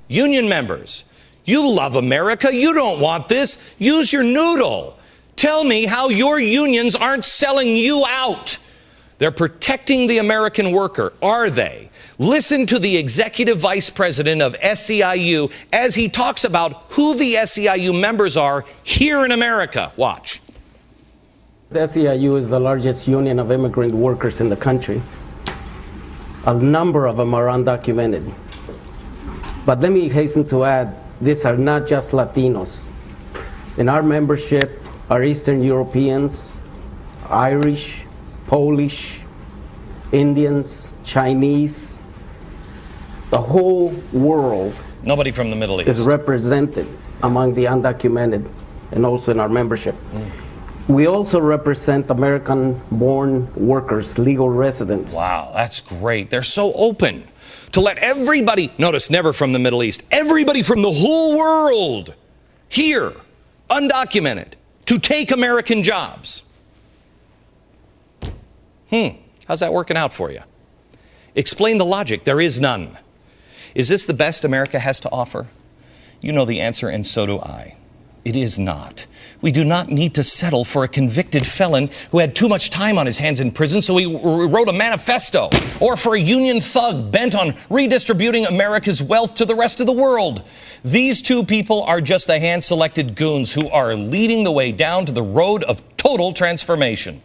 Union members, you love America. You don't want this. Use your noodle. Tell me how your unions aren't selling you out. They're protecting the American worker, are they? Listen to the executive vice president of SEIU as he talks about who the SEIU members are here in America. Watch. The SEIU is the largest union of immigrant workers in the country. A number of them are undocumented. But let me hasten to add, these are not just Latinos. In our membership are Eastern Europeans, Irish, Polish, Indians, Chinese. The whole world. Nobody from the Middle East is represented among the undocumented and also in our membership. We also represent American-born workers, legal residents. Wow, that's great. They're so open to let everybody, notice never from the Middle East, everybody from the whole world here, undocumented, to take American jobs. How's that working out for you? Explain the logic. There is none. Is this the best America has to offer? You know the answer, and so do I. It is not. We do not need to settle for a convicted felon who had too much time on his hands in prison, so he wrote a manifesto, or for a union thug bent on redistributing America's wealth to the rest of the world. These two people are just the hand-selected goons who are leading the way down to the road of total transformation.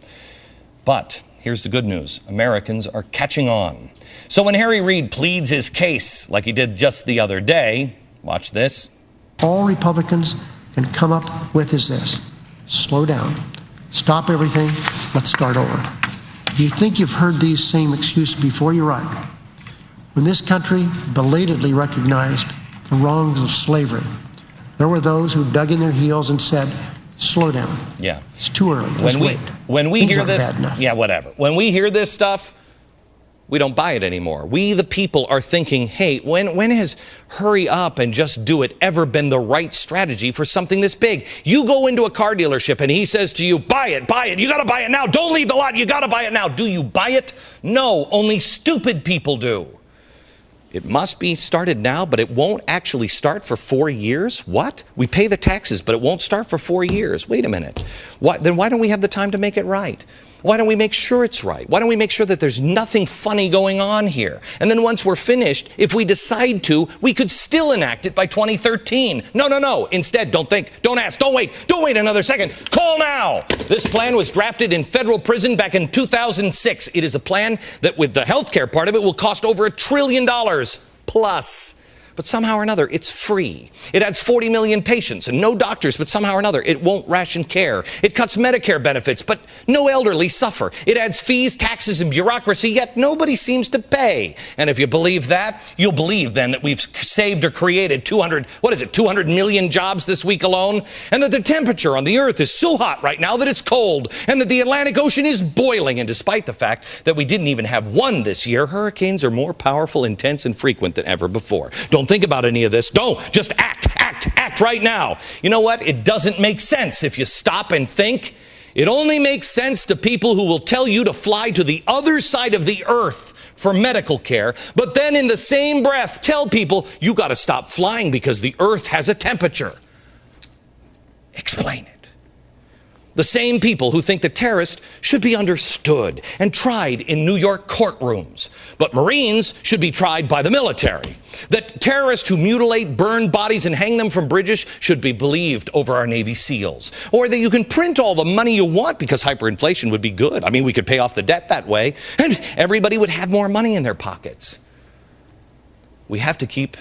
But here's the good news. Americans are catching on. So when Harry Reid pleads his case, like he did just the other day, watch this. All Republicans can come up with is this: slow down, stop everything, let's start over. Do you think you've heard these same excuses before? You're right. When this country belatedly recognized the wrongs of slavery, there were those who dug in their heels and said, slow down. Yeah. It's too early. Let's wait. When we hear this, yeah, whatever. When we hear this stuff, we don't buy it anymore. We, the people, are thinking, hey, when has hurry up and just do it ever been the right strategy for something this big? You go into a car dealership and he says to you, buy it, you got to buy it now. Don't leave the lot, you got to buy it now. Do you buy it? No, only stupid people do. It must be started now, but it won't actually start for 4 years? What? We pay the taxes, but it won't start for 4 years. Wait a minute. Then why don't we have the time to make it right? Why don't we make sure it's right? Why don't we make sure that there's nothing funny going on here? And then once we're finished, if we decide to, we could still enact it by 2013. No. Instead, don't think, don't ask, don't wait another second. Call now. This plan was drafted in federal prison back in 2006. It is a plan that, with the health care part of it, will cost over $1 trillion plus. But somehow or another, it's free. It adds 40 million patients and no doctors, but somehow or another, it won't ration care. It cuts Medicare benefits, but no elderly suffer. It adds fees, taxes, and bureaucracy, yet nobody seems to pay. And if you believe that, you'll believe then that we've saved or created 200 million jobs this week alone, and that the temperature on the earth is so hot right now that it's cold, and that the Atlantic Ocean is boiling. And despite the fact that we didn't even have one this year, hurricanes are more powerful, intense, and frequent than ever before. Don't think about any of this. Don't. Just act right now. You know what? It doesn't make sense if you stop and think. It only makes sense to people who will tell you to fly to the other side of the earth for medical care, but then in the same breath tell people you got to stop flying because the earth has a temperature. Explain it. The same people who think that terrorists should be understood and tried in New York courtrooms, but Marines should be tried by the military. That terrorists who mutilate, burn bodies, and hang them from bridges should be believed over our Navy SEALs. Or that you can print all the money you want because hyperinflation would be good. I mean, we could pay off the debt that way, and everybody would have more money in their pockets. We have to keep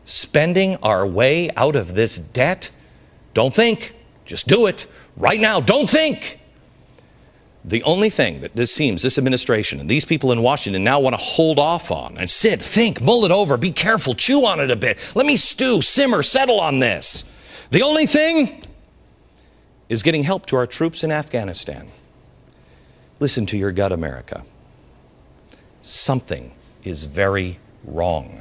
spending our way out of this debt. Don't think, just do it. Right now, don't think. The only thing that this administration and these people in Washington now want to hold off on and sit, think, mull it over, be careful, chew on it a bit. Let me stew, simmer, settle on this. The only thing is getting help to our troops in Afghanistan. Listen to your gut, America. Something is very wrong.